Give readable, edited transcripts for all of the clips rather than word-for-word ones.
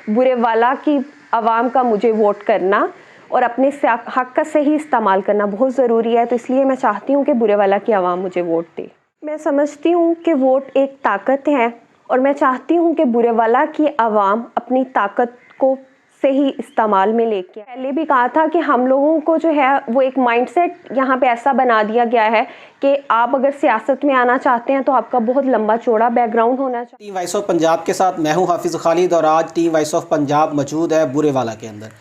बुरे वाला की आवाम का मुझे वोट करना और अपने हक़ का सही इस्तेमाल करना बहुत ज़रूरी है। तो इसलिए मैं चाहती हूँ कि बुरे वाला की आवाम मुझे वोट दे। मैं समझती हूँ कि वोट एक ताकत है और मैं चाहती हूँ कि बुरे वाला की आवाम अपनी ताकत को सही इस्तेमाल में लेके। पहले भी कहा था कि हम लोगों को जो है वो एक माइंडसेट यहाँ पे ऐसा बना दिया गया है कि आप अगर सियासत में आना चाहते हैं तो आपका बहुत लंबा चौड़ा बैकग्राउंड होना चाहिए। टीम वॉइस ऑफ पंजाब के साथ मैं हूँ हाफिज़ खालिद और आज टीम वॉइस ऑफ पंजाब मौजूद है बुरे वाला के अंदर।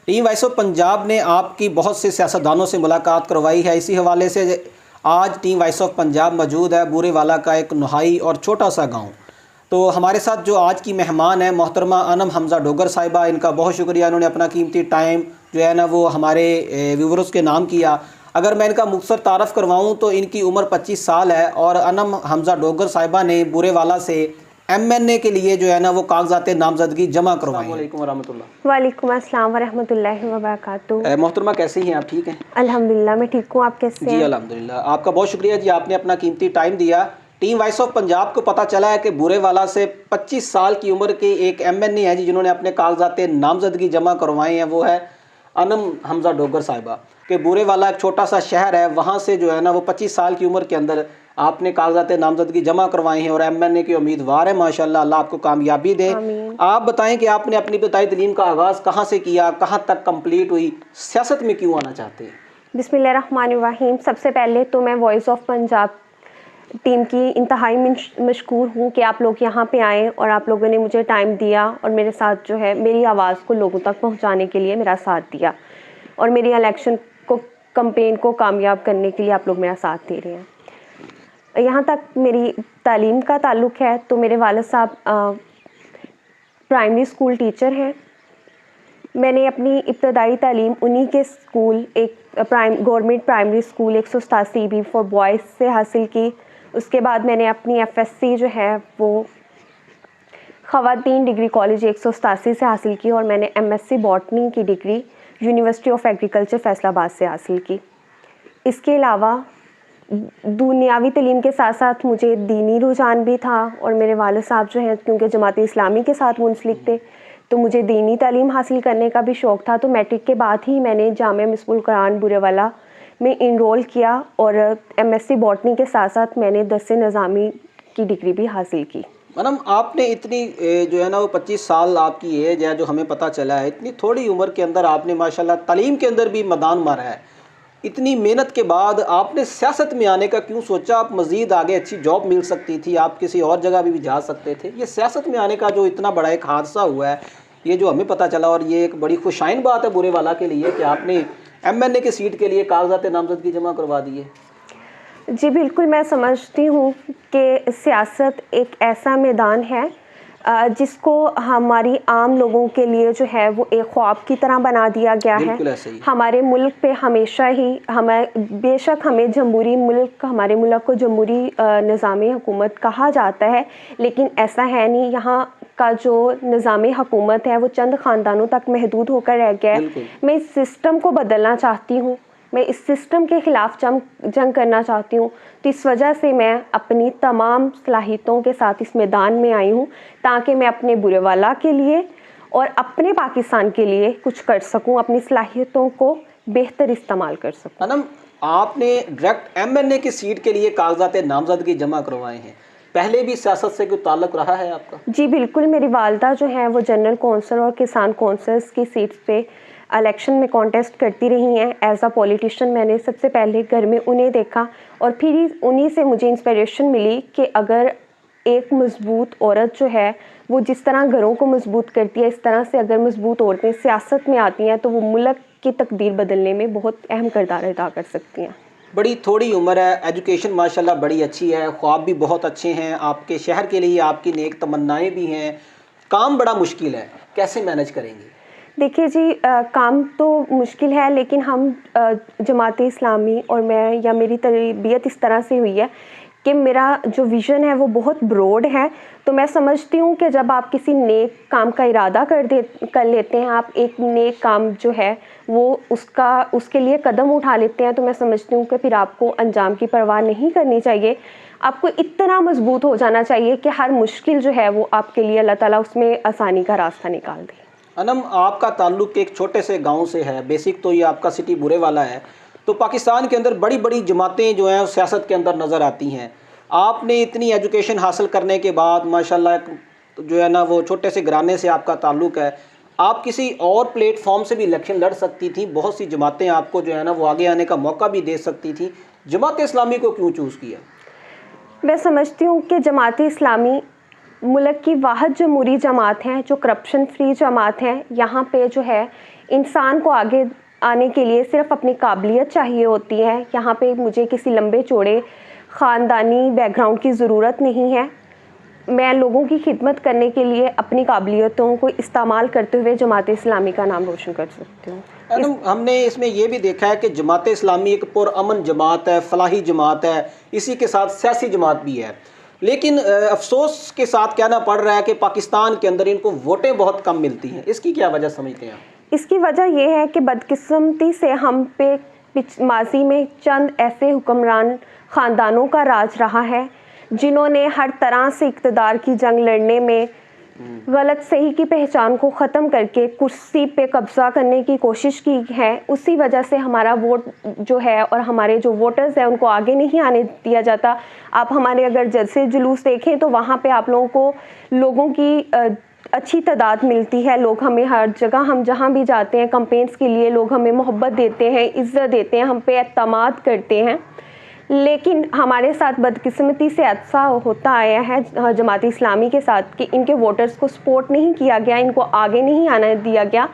टीम वॉइस ऑफ पंजाब ने आपकी बहुत से सियासतदानों से मुलाकात करवाई है। इसी हवाले से आज टीम वॉइस ऑफ पंजाब मौजूद है बुरे वाला का एक नहाई और छोटा सा गाँव। तो हमारे साथ जो आज की मेहमान है मोहतरमा अनम हमज़ा डोगर साहिबा, इनका बहुत शुक्रिया, इन्होंने अपना कीमती टाइम जो है ना वो हमारे व्यूवर्स के नाम किया। अगर मैं इनका मुख्तसर तारफ़ करवाऊँ तो इनकी उम्र 25 साल है और अनम हमज़ा डोगर साहिबा ने बुरे वाला से MNA के लिए जो है ना वो कागजात नामजदगी जमा करवाई। वालेकुम रहमतुल्लाह। वालेकुम अस्सलाम वरहमतुल्लाहि वबरकातुहू। मोहतरमा कैसी हैं आप? ठीक हैं अल्हम्दुलिल्लाह, मैं ठीक हूँ। आप कैसे हैं? जी अल्हम्दुलिल्लाह। आपका बहुत शुक्रिया जी, आपने अपना कीमती टाइम दिया। टीम वॉइस ऑफ पंजाब को पता चला है कि बुरे वाला से 25 साल की उम्र के एक MNA है जी जिन्होंने अपने कागजात नामजदगी जमा करवाए हैं। वो है अनम हमज़ा डोगर साहिबा के बुरे वाला एक छोटा सा शहर है, वहाँ से जो है ना वो 25 साल की उम्र के अंदर आपने कागजात नामजदगी जमा करवाए हैं और MNA के उम्मीदवार हैं। माशाल्लाह, अल्लाह आपको कामयाबी दे। आप बताएं कि आपने अपनी इब्तिदाई तालीम का आगाज़ कहाँ से किया, कहाँ तक कंप्लीट हुई, सियासत में क्यों आना चाहते हैं? बिस्मिल्लाहिर्रहमानिर्रहीम। सबसे पहले तो मैं वॉइस ऑफ पंजाब टीम की इंतहाई मशकूर हूँ कि आप लोग यहाँ पे आए और आप लोगों ने मुझे टाइम दिया और मेरे साथ जो है मेरी आवाज़ को लोगों तक पहुँचाने के लिए मेरा साथ दिया और मेरी इलेक्शन को कैंपेन को कामयाब करने के लिए आप लोग मेरा साथ दे रहे हैं। यहाँ तक मेरी तालीम का ताल्लुक़ है तो मेरे वालिद साहब प्राइमरी स्कूल टीचर हैं। मैंने अपनी इब्तदाई तालीम उन्हीं के स्कूल एक government primary school 187 B for boys से हासिल की। उसके बाद मैंने अपनी FSC जो है वो ख़वातीन डिग्री कॉलेज 187 से हासिल की और मैंने MSc बॉटनी की degree university of agriculture Faisalabad से हासिल की। इसके अलावा दुनियावी तालीम के साथ साथ मुझे दीनी रुझान भी था और मेरे वालिद साहब जो हैं क्योंकि जमात इस्लामी के साथ मुंसलिक थे तो मुझे दीनी तालीम हासिल करने का भी शौक़ था। तो मैट्रिक के बाद ही मैंने जामिया मिसबुल कुरान बुरेवाला में इनरोल किया और MSc बॉटनी के साथ साथ मैंने 10 निज़ामी की डिग्री भी हासिल की। मैडम, आपने इतनी जो है ना वो 25 साल आपकी एज है जो हमें पता चला है, इतनी थोड़ी उम्र के अंदर आपने माशाल्लाह तालीम के अंदर भी मैदान मारा है। इतनी मेहनत के बाद आपने सियासत में आने का क्यों सोचा? आप मज़ीद आगे अच्छी जॉब मिल सकती थी, आप किसी और जगह भी जा सकते थे। ये सियासत में आने का जो इतना बड़ा एक हादसा हुआ है, ये जो हमें पता चला और ये एक बड़ी खुशाइन बात है बुरे वाला के लिए कि आपने MNA की सीट के लिए कागजात नामजदगी जमा करवा दी है। जी बिल्कुल, मैं समझती हूँ कि सियासत एक ऐसा मैदान है जिसको हमारी आम लोगों के लिए जो है वो एक ख्वाब की तरह बना दिया गया है। हमारे मुल्क पे हमेशा ही बेशक हमें जमहूरी मुल्क, हमारे मुल्क को जमहूरी निज़ाम हुकूमत कहा जाता है, लेकिन ऐसा है नहीं। यहाँ का जो निज़ाम हुकूमत है वो चंद ख़ानदानों तक महदूद होकर रह गया है। मैं इस सिस्टम को बदलना चाहती हूँ, मैं इस सिस्टम के ख़िलाफ़ जंग करना चाहती हूँ। तो इस वजह से मैं अपनी तमाम सलाहियतों के साथ इस मैदान में आई हूँ ताकि मैं अपने बुरे वाला के लिए और अपने पाकिस्तान के लिए कुछ कर सकूँ, अपनी सलाहियतों को बेहतर इस्तेमाल कर सकूँ। मैडम, आपने डायरेक्ट MNA की सीट के लिए कागजात नामजदगी जमा करवाए हैं, पहले भी सियासत से कोई ताल्लुक़ रहा है आपका? जी बिल्कुल, मेरी वालदा जो है वो जनरल कौंसल और किसान कौंसल्स की सीट्स पे इलेक्शन में कॉन्टेस्ट करती रही हैं। एज अ पॉलिटिशियन मैंने सबसे पहले घर में उन्हें देखा और फिर उन्हीं से मुझे इंस्पिरेशन मिली कि अगर एक मज़बूत औरत जो है वो जिस तरह घरों को मजबूत करती है, इस तरह से अगर मजबूत औरतें सियासत में आती हैं तो वो मुल्क की तकदीर बदलने में बहुत अहम किरदार अदा कर सकती हैं। बड़ी थोड़ी उम्र है, एजुकेशन माशाल्लाह बड़ी अच्छी है, ख्वाब भी बहुत अच्छे हैं, आपके शहर के लिए आपकी नेक तमन्नाएं भी हैं, काम बड़ा मुश्किल है, कैसे मैनेज करेंगे? देखिए जी, काम तो मुश्किल है लेकिन हम जमात इस्लामी और मैं या मेरी तरबियत इस तरह से हुई है कि मेरा जो विज़न है वो बहुत ब्रॉड है। तो मैं समझती हूँ कि जब आप किसी नेक काम का इरादा कर लेते हैं, आप एक नेक काम जो है वो उसके लिए कदम उठा लेते हैं, तो मैं समझती हूँ कि फिर आपको अंजाम की परवाह नहीं करनी चाहिए। आपको इतना मजबूत हो जाना चाहिए कि हर मुश्किल जो है वो आपके लिए अल्लाह ताला उसमें आसानी का रास्ता निकाल दे। अनम, आपका ताल्लुक एक छोटे से गांव से है, बेसिक तो ये आपका सिटी बुरेवाला है, तो पाकिस्तान के अंदर बड़ी बड़ी जमातें जो हैं सियासत के अंदर नज़र आती हैं। आपने इतनी एजुकेशन हासिल करने के बाद माशाल्लाह जो है ना वो छोटे से घराने से आपका ताल्लुक है, आप किसी और प्लेटफॉर्म से भी इलेक्शन लड़ सकती थी, बहुत सी जमातें आपको जो है ना वो आगे आने का मौका भी दे सकती थी, जमात इस्लामी को क्यों चूज़ किया? मैं समझती हूँ कि जमात इस्लामी मुल्क की वाहिद जमहूरी जमात है जो करप्शन फ्री जमात है। यहाँ पे जो है इंसान को आगे आने के लिए सिर्फ अपनी काबिलियत चाहिए होती है। यहाँ पे मुझे किसी लंबे चौड़े ख़ानदानी बैकग्राउंड की ज़रूरत नहीं है। मैं लोगों की खिदमत करने के लिए अपनी काबिलियतों को इस्तेमाल करते हुए जमात इस्लामी का नाम रोशन कर सकती हूँ। हमने इसमें यह भी देखा है कि जमात इस्लामी एक पुरअमन जमात है, फलाही जमात है, इसी के साथ सियासी जमात भी है। लेकिन अफसोस के साथ कहना पड़ रहा है कि पाकिस्तान के अंदर इनको वोटें बहुत कम मिलती हैं। इसकी क्या वजह समझते हैं? इसकी वजह यह है कि बदकिस्मती से हम पे माजी में चंद ऐसे हुक्मरान ख़ानदानों का राज रहा है जिन्होंने हर तरह से इक़्तिदार की जंग लड़ने में गलत सही की पहचान को ख़त्म करके कुर्सी पे कब्ज़ा करने की कोशिश की है। उसी वजह से हमारा वोट जो है और हमारे जो वोटर्स हैं उनको आगे नहीं आने दिया जाता। आप हमारे अगर जलसे जुलूस देखें तो वहाँ पे आप लोगों को लोगों की अच्छी तादाद मिलती है। लोग हमें हर जगह, हम जहाँ भी जाते हैं कैंपेन्स के लिए, लोग हमें मोहब्बत देते हैं, इज़्ज़त देते हैं, हम पे एतमाद करते हैं। लेकिन हमारे साथ बदकिस्मती से ऐसा होता आया है जमात इस्लामी के साथ कि इनके वोटर्स को सपोर्ट नहीं किया गया, इनको आगे नहीं आने दिया गया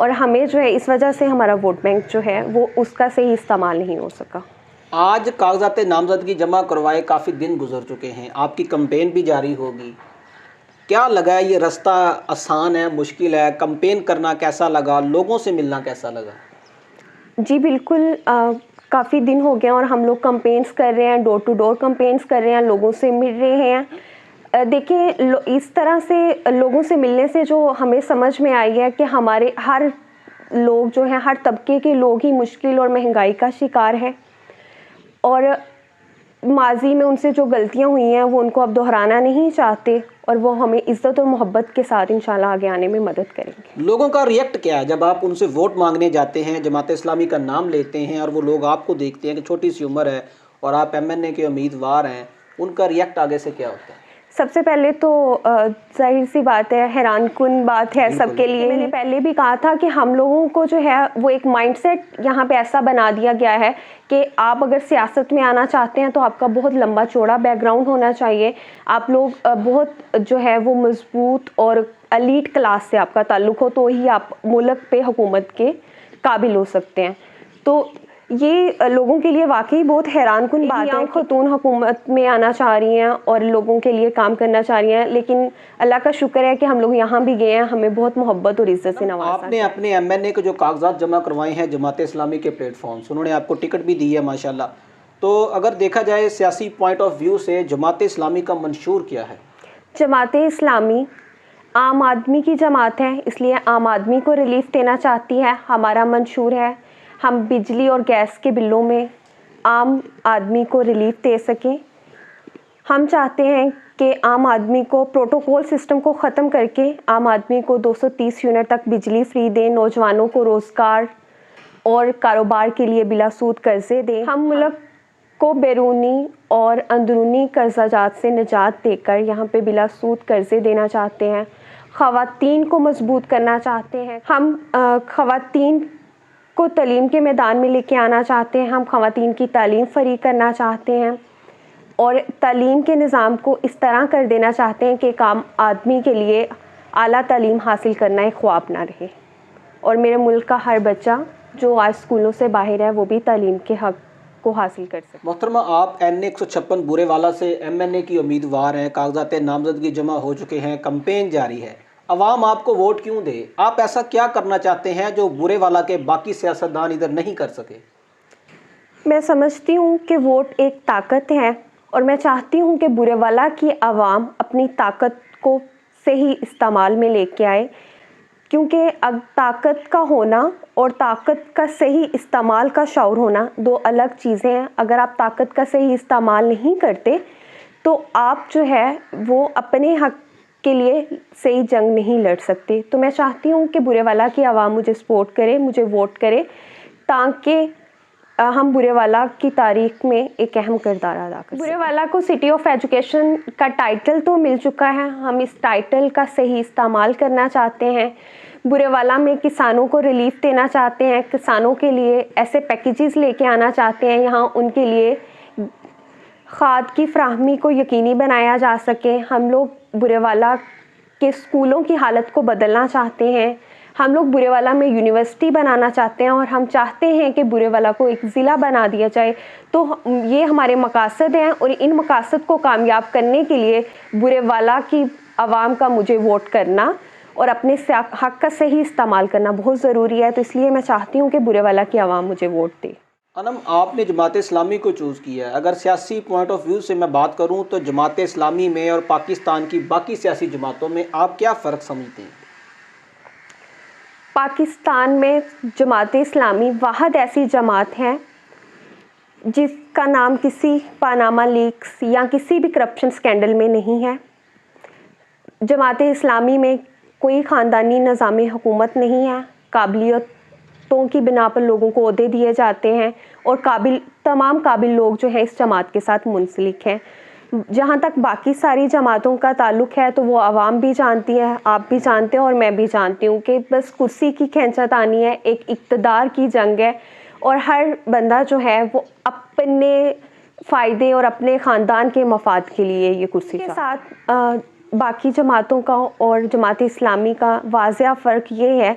और हमें जो है इस वजह से हमारा वोट बैंक जो है वो उसका सही इस्तेमाल नहीं हो सका। आज कागजात नामजदगी जमा करवाए काफ़ी दिन गुजर चुके हैं, आपकी कैंपेन भी जारी होगी। क्या लगा है, ये रास्ता आसान है, मुश्किल है? कैंपेन करना कैसा लगा, लोगों से मिलना कैसा लगा? जी बिल्कुल, काफ़ी दिन हो गए और हम लोग कैंपेन्स कर रहे हैं, डोर टू डोर कैंपेन्स कर रहे हैं, लोगों से मिल रहे हैं। देखिए, इस तरह से लोगों से मिलने से जो हमें समझ में आई है कि हमारे हर लोग जो हैं, हर तबके के लोग ही मुश्किल और महंगाई का शिकार हैं और माजी में उनसे जो गलतियां हुई हैं वो उनको अब दोहराना नहीं चाहते और वो हमें इज़्ज़त और मोहब्बत के साथ इंशाल्लाह आगे आने में मदद करेंगे। लोगों का रिएक्ट क्या है जब आप उनसे वोट मांगने जाते हैं, जमात इस्लामी का नाम लेते हैं और वो लोग आपको देखते हैं कि छोटी सी उम्र है और आप MNA के उम्मीदवार हैं, उनका रिएक्ट आगे से क्या होता है? सबसे पहले तो जाहिर सी बात है, हैरानकुन बात है सबके लिए। मैंने पहले भी कहा था कि हम लोगों को जो है वो एक माइंडसेट यहाँ पे ऐसा बना दिया गया है कि आप अगर सियासत में आना चाहते हैं तो आपका बहुत लंबा चौड़ा बैकग्राउंड होना चाहिए। आप लोग बहुत जो है वो मजबूत और एलीट क्लास से आपका ताल्लुक़ हो तो ही आप मुल्क पे हुकूमत के काबिल हो सकते हैं। तो ये लोगों के लिए वाकई बहुत हैरानकुन बात है। ख़तून हुकूमत में आना चाह रही हैं और लोगों के लिए काम करना चाह रही हैं, लेकिन अल्लाह का शुक्र है कि हम लोग यहाँ भी गए हैं, हमें बहुत मोहब्बत और इज़्ज़त से नवाजा। आपने अपने MNA के जो कागजात जमा करवाए हैं जमात इस्लामी के प्लेटफॉर्म से, उन्होंने आपको टिकट भी दी है माशाल्लाह। तो अगर देखा जाए सियासी पॉइंट ऑफ व्यू से जमात इस्लामी का मंशूर क्या है? जमात इस्लामी आम आदमी की जमात है, इसलिए आम आदमी को रिलीफ देना चाहती है। हमारा मंशूर है हम बिजली और गैस के बिलों में आम आदमी को रिलीफ दे सकें। हम चाहते हैं कि आम आदमी को प्रोटोकॉल सिस्टम को ख़त्म करके आम आदमी को 230 यूनिट तक बिजली फ्री दें, नौजवानों को रोज़गार और कारोबार के लिए बिला सूद कर्ज़े दें। हम मुल्क को बैरूनी और अंदरूनी कर्ज़ाजात से निजात देकर यहाँ पे बिला सूद कर्ज़े देना चाहते हैं। ख़वातीन को मजबूत करना चाहते हैं। हम ख़वातीन को तालीम के मैदान में लेके आना चाहते हैं। हम ख़वातीन की तालीम फ्री करना चाहते हैं और तालीम के निज़ाम को इस तरह कर देना चाहते हैं कि एक आम आदमी के लिए आला तालीम हासिल करना एक ख्वाब ना रहे और मेरे मुल्क का हर बच्चा जो आज स्कूलों से बाहर है वो भी तालीम के हक़ को हासिल कर सके। मोहतरमा, आप NA 156 बुरेवाला से MNA की उम्मीदवार हैं, कागजात नामजदगी जमा हो चुके हैं, कैंपेन जारी है। अवाम आपको वोट क्यों दे? आप ऐसा क्या करना चाहते हैं जो बुरेवाला के बाकी सियासतदान इधर नहीं कर सके? मैं समझती हूँ कि वोट एक ताकत है और मैं चाहती हूँ कि बुरेवाला की आवाम अपनी ताकत को सही इस्तेमाल में लेके आए क्योंकि अब ताकत का होना और ताकत का सही इस्तेमाल का शऊर होना दो अलग चीज़ें हैं। अगर आप ताकत का सही इस्तेमाल नहीं करते तो आप जो है वो अपने हक के लिए सही जंग नहीं लड़ सकते। तो मैं चाहती हूँ कि बुरेवाला की आवाम मुझे सपोर्ट करे, मुझे वोट करे, ताकि हम बुरेवाला की तारीख में एक अहम किरदार अदा कर सकें। बुरेवाला को सिटी ऑफ एजुकेशन का टाइटल तो मिल चुका है, हम इस टाइटल का सही इस्तेमाल करना चाहते हैं। बुरेवाला में किसानों को रिलीफ देना चाहते हैं, किसानों के लिए ऐसे पैकेजेस लेके आना चाहते हैं यहाँ उनके लिए खाद की फ्राहमी को यकीनी बनाया जा सके। हम लोग बुरेवाला के स्कूलों की हालत को बदलना चाहते हैं। हम लोग बुरेवाला में यूनिवर्सिटी बनाना चाहते हैं और हम चाहते हैं कि बुरेवाला को एक ज़िला बना दिया जाए। तो ये हमारे मकासद हैं और इन मकासद को कामयाब करने के लिए बुरेवाला की आवाम का मुझे वोट करना और अपने हक़ का सही इस्तेमाल करना बहुत ज़रूरी है। तो इसलिए मैं चाहती हूँ कि बुरेवाला की आवाम मुझे वोट दे। अनम, आपने जमात इस्लामी को चूज़ किया है। अगर सियासी पॉइंट ऑफ व्यू से मैं बात करूँ तो जमात इस्लामी में और पाकिस्तान की बाकी सियासी जमातों में आप क्या फ़र्क समझते हैं? पाकिस्तान में जमात इस्लामी वाहद ऐसी जमात है जिसका नाम किसी पानामा लीक्स या किसी भी करप्शन स्कैंडल में नहीं है। जमात इस्लामी में कोई ख़ानदानी निज़ाम हुकूमत नहीं है। काबिलियतों की बिना पर लोगों को ओहदे दिए जाते हैं और तमाम काबिल लोग जो हैं इस जमात के साथ मुंसलिक हैं। जहाँ तक बाकी सारी जमातों का ताल्लुक़ है तो वो आवाम भी जानती है, आप भी जानते हैं और मैं भी जानती हूँ कि बस कुर्सी की खींचातानी है, एक इक़्तिदार की जंग है और हर बंदा जो है वो अपने फ़ायदे और अपने ख़ानदान के मफाद के लिए ये कुर्सी के साथ बाकी जमातों का और जमात इस्लामी का वाज़ेह फ़र्क ये है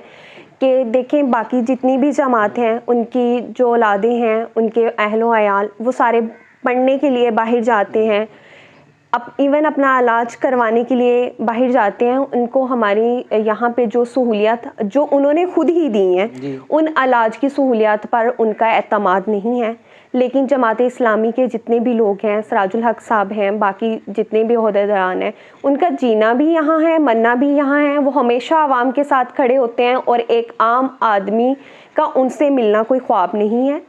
कि देखें बाकी जितनी भी जमात हैं उनकी जो औलादें हैं, उनके अहलो अयाल वो सारे पढ़ने के लिए बाहर जाते हैं, अब इवन अपना इलाज करवाने के लिए बाहर जाते हैं। उनको हमारी यहाँ पे जो सहूलियत जो उन्होंने खुद ही दी हैं उन इलाज की सहूलियत पर उनका एतमाद नहीं है। लेकिन जमात इस्लामी के जितने भी लोग हैं, सिराजुल हक साहब हैं, बाकी जितने भी ओहदेदारान हैं, उनका जीना भी यहाँ है, मरना भी यहाँ है। वो हमेशा आवाम के साथ खड़े होते हैं और एक आम आदमी का उनसे मिलना कोई ख्वाब नहीं है।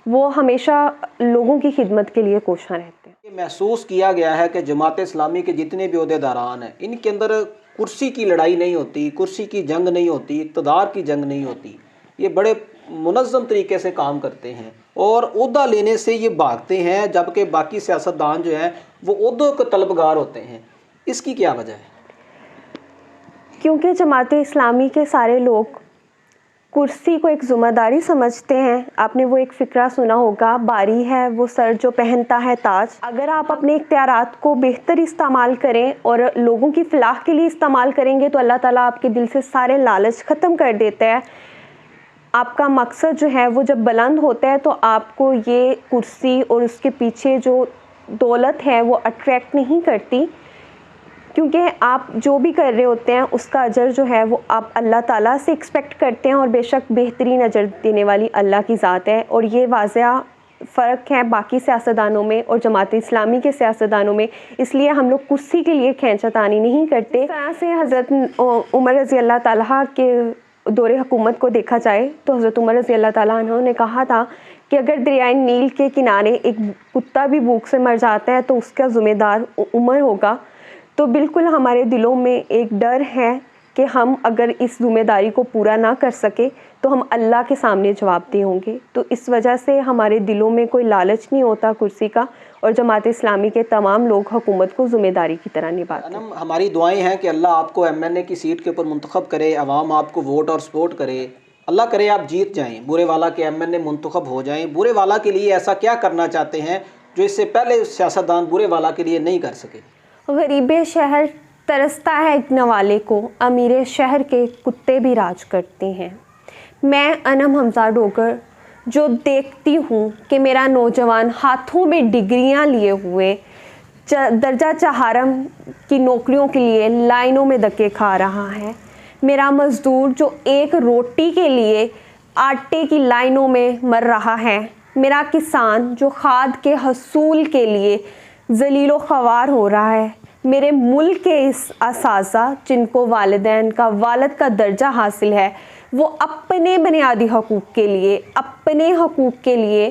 वो हमेशा लोगों की खिदमत के लिए कोशिश रहते हैं। ये महसूस किया गया है कि जमात इस्लामी के जितने भी ओहदेदारान हैं इनके अंदर कुर्सी की लड़ाई नहीं होती, कुर्सी की जंग नहीं होती, इक़्तिदार की जंग नहीं होती। ये बड़े मुनज़्ज़म तरीके से काम करते हैं और ओहदा लेने से ये भागते हैं, जबकि बाकी सियासतदान जो हैं वो ओहदों के तलबगार होते हैं। इसकी क्या वजह है? क्योंकि जमात इस्लामी के सारे लोग कुर्सी को एक ज़िम्मेदारी समझते हैं। आपने वो एक फ़िक्रा सुना होगा, बारी है वो सर जो पहनता है ताज। अगर आप अपने इख्तियारात को बेहतर इस्तेमाल करें और लोगों की फ़लाह के लिए इस्तेमाल करेंगे तो अल्लाह ताला आपके दिल से सारे लालच ख़त्म कर देता है। आपका मकसद जो है वो जब बुलंद होता है तो आपको ये कुर्सी और उसके पीछे जो दौलत है वो अट्रैक्ट नहीं करती, क्योंकि आप जो भी कर रहे होते हैं उसका अजर जो है वो आप अल्लाह ताला से एक्सपेक्ट करते हैं और बेशक बेहतरीन अजर देने वाली अल्लाह की ज़ात है। और ये वाज़ेह फ़र्क है बाकी सियासतदानों में और जमात इस्लामी के सियासतदानों में। इसलिए हम लोग कुर्सी के लिए खींचातानी नहीं करते। इस तरह से हज़रत उमर रज़ी अल्लाह ताला के दौरे हुकूमत को देखा जाए तो हज़रत उमर रज़ी अल्लाह ताला अन्हु ने कहा था कि अगर दरियाए नील के किनारे एक कुत्ता भी भूख से मर जाता है तो उसका ज़िम्मेदार उमर होगा। तो बिल्कुल हमारे दिलों में एक डर है कि हम अगर इस ज़िम्मेदारी को पूरा ना कर सके तो हम अल्लाह के सामने जवाबदेह होंगे। तो इस वजह से हमारे दिलों में कोई लालच नहीं होता कुर्सी का और जमात इस्लामी के तमाम लोग हुकूमत को ज़िम्मेदारी की तरह निभाते हैं। हमारी दुआएं हैं कि अल्लाह आपको MNA की सीट के ऊपर मुंतखब करे, आवाम आपको वोट और सपोर्ट करे, अल्लाह करे आप जीत जाएँ, बुरेवाला के MNA मुंतखब हो जाएँ। बुरेवाला के लिए ऐसा क्या करना चाहते हैं जो इससे पहले सियासतदान बुरेवाला के लिए नहीं कर सके? गरीब शहर तरसता है एक नवाले को, अमीर शहर के कुत्ते भी राज करते हैं। मैं अनम हमजा डोगर जो देखती हूँ कि मेरा नौजवान हाथों में डिग्रियाँ लिए हुए दर्जा चहारम की नौकरियों के लिए लाइनों में धक्के खा रहा है। मेरा मज़दूर जो एक रोटी के लिए आटे की लाइनों में मर रहा है। मेरा किसान जो खाद के हसूल के लिए ज़लीलो ख्वार हो रहा है। मेरे मुल्क के इस असासा जिनको वालिदैन का वालिद का दर्जा हासिल है, वो अपने बुनियादी हकूक़ के लिए, अपने हकूक़ के लिए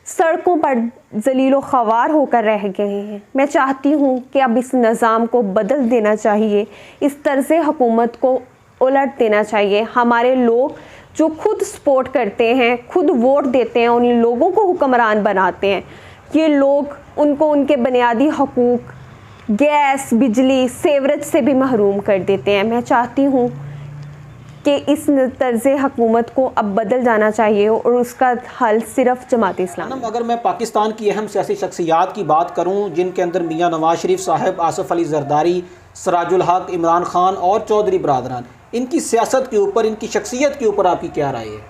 सड़कों पर ज़लील व ख़वार होकर रह गए हैं। मैं चाहती हूँ कि अब इस निज़ाम को बदल देना चाहिए, इस तर्ज़ हुकूमत को उलट देना चाहिए। हमारे लोग जो खुद सपोर्ट करते हैं, खुद वोट देते हैं, उन लोगों को हुक्मरान बनाते हैं। ये लोग उनको उनके बुनियादी हकूक़, गैस, बिजली, सेवरेज से भी महरूम कर देते हैं। मैं चाहती हूँ कि इस तर्ज़ हुकूमत को अब बदल जाना चाहिए और उसका हल सिर्फ जमात इस्लामी। अगर मैं पाकिस्तान की अहम सियासी शख्सियात की बात करूँ, जिनके अंदर मियाँ नवाज शरीफ साहब, आसिफ अली जरदारी, सराजुल हक, इमरान खान और चौधरी बरदरान, इनकी सियासत के ऊपर, इनकी शख्सियत के ऊपर आपकी क्या राय है?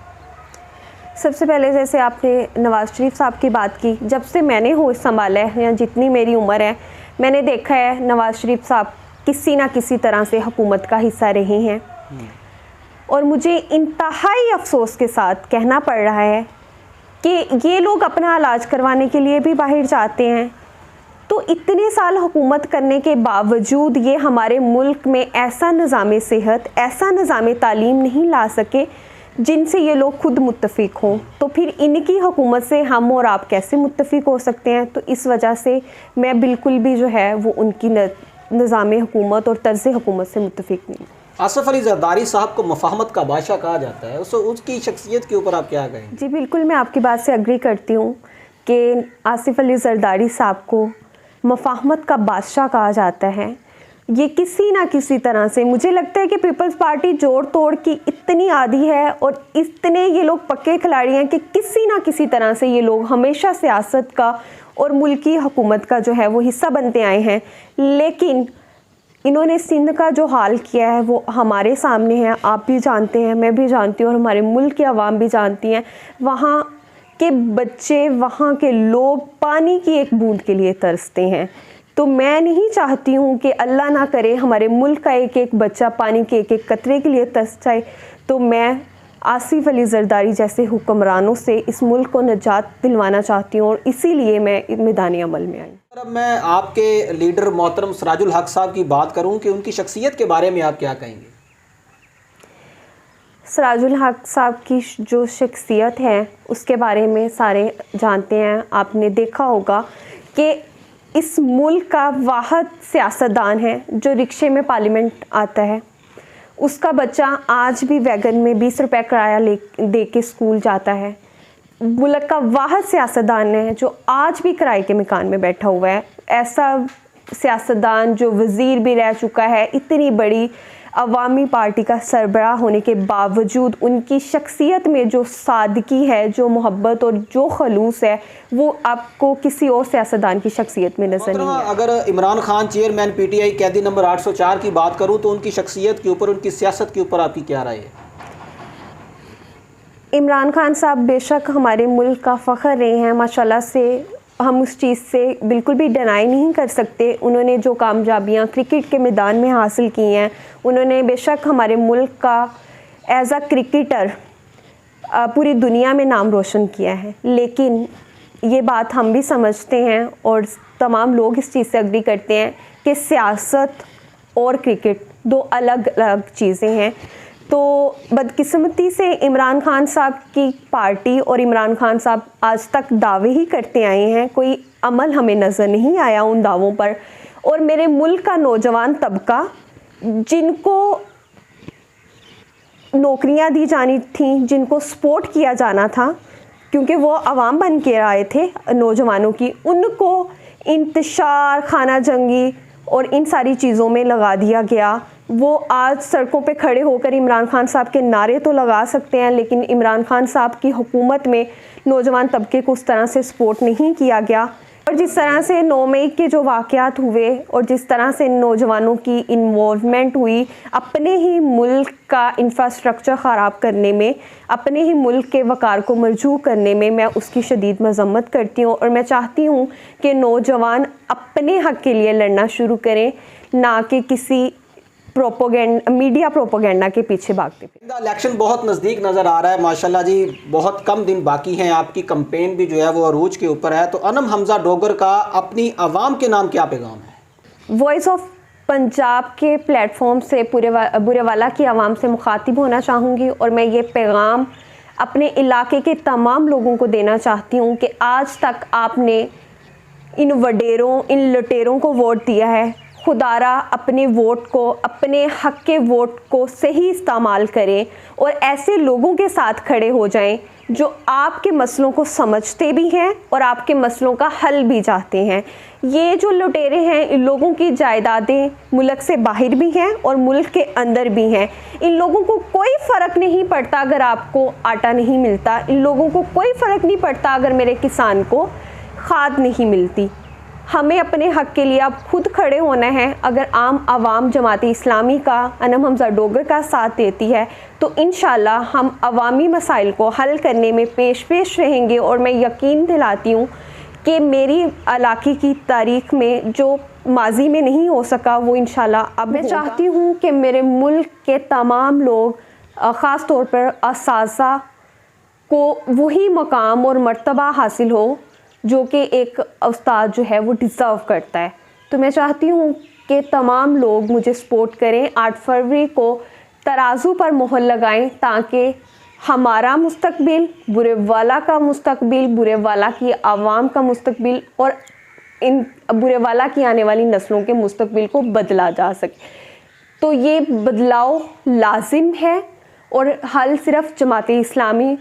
सबसे पहले जैसे आपने नवाज शरीफ साहब की बात की, जब से मैंने होश संभाला है या जितनी मेरी उम्र है, मैंने देखा है नवाज शरीफ साहब किसी ना किसी तरह से हुकूमत का हिस्सा रहे हैं। और मुझे इंतहाई अफसोस के साथ कहना पड़ रहा है कि ये लोग अपना इलाज करवाने के लिए भी बाहर जाते हैं, तो इतने साल हुकूमत करने के बावजूद ये हमारे मुल्क में ऐसा निज़ाम सेहत, ऐसा निज़ाम तालीम नहीं ला सके जिनसे ये लोग खुद मुत्तफ़िक हों। तो फिर इनकी हुकूमत से हम और आप कैसे मुत्तफ़िक हो सकते हैं? तो इस वजह से मैं बिल्कुल भी जो है वो उनकी निज़ाम हुकूमत और तर्ज़ हुकूमत से मुत्तफ़िक नहीं। आसिफ अली जरदारी साहब को मफाहमत का बादशाह कहा जाता है, उसकी शख्सियत के ऊपर आप क्या कहेंगे? जी बिल्कुल, मैं आपकी बात से एग्री करती हूँ कि आसिफ अली जरदारी साहब को मफाहमत का बादशाह कहा जाता है। ये किसी ना किसी तरह से, मुझे लगता है कि पीपल्स पार्टी जोड़ तोड़ की इतनी आदी है और इतने ये लोग पक्के खिलाड़ी हैं कि किसी ना किसी तरह से ये लोग हमेशा सियासत का और मुल्की हुकूमत का जो है वो हिस्सा बनते आए हैं। लेकिन इन्होंने सिंध का जो हाल किया है वो हमारे सामने है, आप भी जानते हैं, मैं भी जानती हूँ और हमारे मुल्क की आवाम भी जानती हैं। वहाँ के बच्चे, वहाँ के लोग पानी की एक बूंद के लिए तरसते हैं। तो मैं नहीं चाहती हूँ कि अल्लाह ना करे हमारे मुल्क का एक एक बच्चा पानी के एक एक कतरे के लिए तरस जाए। तो मैं आसिफ अली जरदारी जैसे हुक्मरानों से इस मुल्क को निजात दिलवाना चाहती हूँ और इसीलिए मैं मैदानी अमल में आई। अब मैं आपके लीडर मोहतरम सराजुल हक साहब की बात करूँ कि उनकी शख्सियत के बारे में आप क्या कहेंगे? सराजुल हक साहब की जो शख्सियत है उसके बारे में सारे जानते हैं। आपने देखा होगा कि इस मुल्क का वाहिद सियासतदान है जो रिक्शे में पार्लियामेंट आता है। उसका बच्चा आज भी वैगन में 20 रुपये किराया दे के स्कूल जाता है। मुल्क का वाहिद सियासतदान है जो आज भी किराए के मकान में बैठा हुआ है। ऐसा सियासतदान जो वज़ीर भी रह चुका है, इतनी बड़ी अवामी पार्टी का सरबराह होने के बावजूद उनकी शख्सियत में जो सादगी है, जो मोहब्बत और जो खलूस है, वो आपको किसी और सियासतदान की शख्सियत में नज़र नहीं है। अगर इमरान खान चेयरमैन पीटीआई कैदी नंबर 804 की बात करूं तो उनकी शख्सियत के ऊपर, उनकी सियासत के ऊपर आपकी क्या राय है? इमरान खान साहब बेशक हमारे मुल्क का फ़ख्र रहे हैं, माशाल्लाह से हम उस चीज़ से बिल्कुल भी डिनाई नहीं कर सकते। उन्होंने जो कामयाबियाँ क्रिकेट के मैदान में हासिल की हैं, उन्होंने बेशक हमारे मुल्क का एज़ अ क्रिकेटर पूरी दुनिया में नाम रोशन किया है। लेकिन ये बात हम भी समझते हैं और तमाम लोग इस चीज़ से एग्री करते हैं कि सियासत और क्रिकेट दो अलग अलग चीज़ें हैं। तो बदकिस्मती से इमरान खान साहब की पार्टी और इमरान खान साहब आज तक दावे ही करते आए हैं, कोई अमल हमें नज़र नहीं आया उन दावों पर। और मेरे मुल्क का नौजवान तबका जिनको नौकरियां दी जानी थी, जिनको सपोर्ट किया जाना था क्योंकि वो अवाम बन के आए थे नौजवानों की, उनको इंतशार, खाना जंगी और इन सारी चीज़ों में लगा दिया गया। वो आज सड़कों पे खड़े होकर इमरान खान साहब के नारे तो लगा सकते हैं, लेकिन इमरान खान साहब की हुकूमत में नौजवान तबके को उस तरह से सपोर्ट नहीं किया गया। और जिस तरह से 9 मई के जो वाक़यात हुए और जिस तरह से नौजवानों की इन्वॉल्वमेंट हुई अपने ही मुल्क का इंफ्रास्ट्रक्चर ख़राब करने में, अपने ही मुल्क के वक़ार को मरजू करने में, मैं उसकी शदीद मज़म्मत करती हूँ। और मैं चाहती हूँ कि नौजवान अपने हक़ के लिए लड़ना शुरू करें, ना कि किसी मीडिया प्रोपोगेंडा के पीछे भागते थे। इलेक्शन बहुत नज़दीक नज़र आ रहा है माशाल्लाह जी, बहुत कम दिन बाकी हैं, आपकी कैंपेन भी जो है वो अरूज के ऊपर है। तो अनम हमज़ा डोगर का अपनी आवाम के नाम क्या पैगाम है? वॉइस ऑफ पंजाब के प्लेटफॉर्म से बुरेवाला की आवाम से मुखातिब होना चाहूँगी और मैं ये पैगाम अपने इलाके के तमाम लोगों को देना चाहती हूँ कि आज तक आपने इन वडेरों, इन लुटेरों को वोट दिया है। खुदारा अपने वोट को, अपने हक के वोट को सही इस्तेमाल करें और ऐसे लोगों के साथ खड़े हो जाएं जो आपके मसलों को समझते भी हैं और आपके मसलों का हल भी चाहते हैं। ये जो लुटेरे हैं, इन लोगों की जायदादें मुल्क से बाहर भी हैं और मुल्क के अंदर भी हैं। इन लोगों को कोई फ़र्क नहीं पड़ता अगर आपको आटा नहीं मिलता, इन लोगों को कोई फ़र्क नहीं पड़ता अगर मेरे किसान को खाद नहीं मिलती। हमें अपने हक़ के लिए अब खुद खड़े होना है। अगर आम आवाम जमात इस्लामी का, अनम हमज़ा डोगर का साथ देती है तो इंशाल्लाह हम अवामी मसाइल को हल करने में पेश रहेंगे। और मैं यकीन दिलाती हूँ कि मेरी इलाके की तारीख़ में जो माजी में नहीं हो सका वो इंशाल्लाह अब मैं चाहती हूँ कि मेरे मुल्क के तमाम लोग, ख़ास तौर पर असासा को वही मकाम और मर्तबा हासिल हो जो कि एक उस्ताद जो है वो डिज़र्व करता है। तो मैं चाहती हूँ कि तमाम लोग मुझे सपोर्ट करें। 8 फरवरी को तराजू पर मोहर लगाएं ताकि हमारा मुस्तकबिल, बुरेवाला का मुस्तकबिल, बुरेवाला की आवाम का मुस्तकबिल और इन बुरेवाला की आने वाली नस्लों के मुस्तकबिल को बदला जा सके। तो ये बदलाव लाजिम है और हल सिर्फ जमात इस्लामी।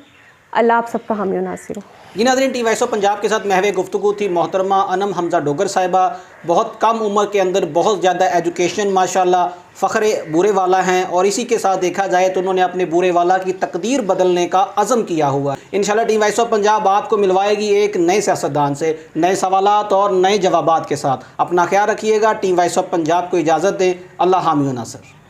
अल्लाह आप सबका हामी और नासिर हो। जी नाज़रीन, टी वॉइस ऑफ पंजाब के साथ महवे गुफ्तगू थी मोहतरमा अनम हमज़ा डोगर साहिबा। बहुत कम उम्र के अंदर बहुत ज़्यादा एजुकेशन, माशाल्लाह फ़ख्रे बुरेवाला हैं और इसी के साथ देखा जाए तो उन्होंने अपने बुरेवाला की तकदीर बदलने का अज़म किया हुआ। इंशाल्लाह टी वॉइस ऑफ पंजाब आपको मिलवाएगी एक नए सियासतदान से, नए सवालात और नए जवाबात के साथ। अपना ख्याल रखिएगा। टी वॉइस ऑफ पंजाब को इजाज़त दें। अल्लाह हामी व नासिर।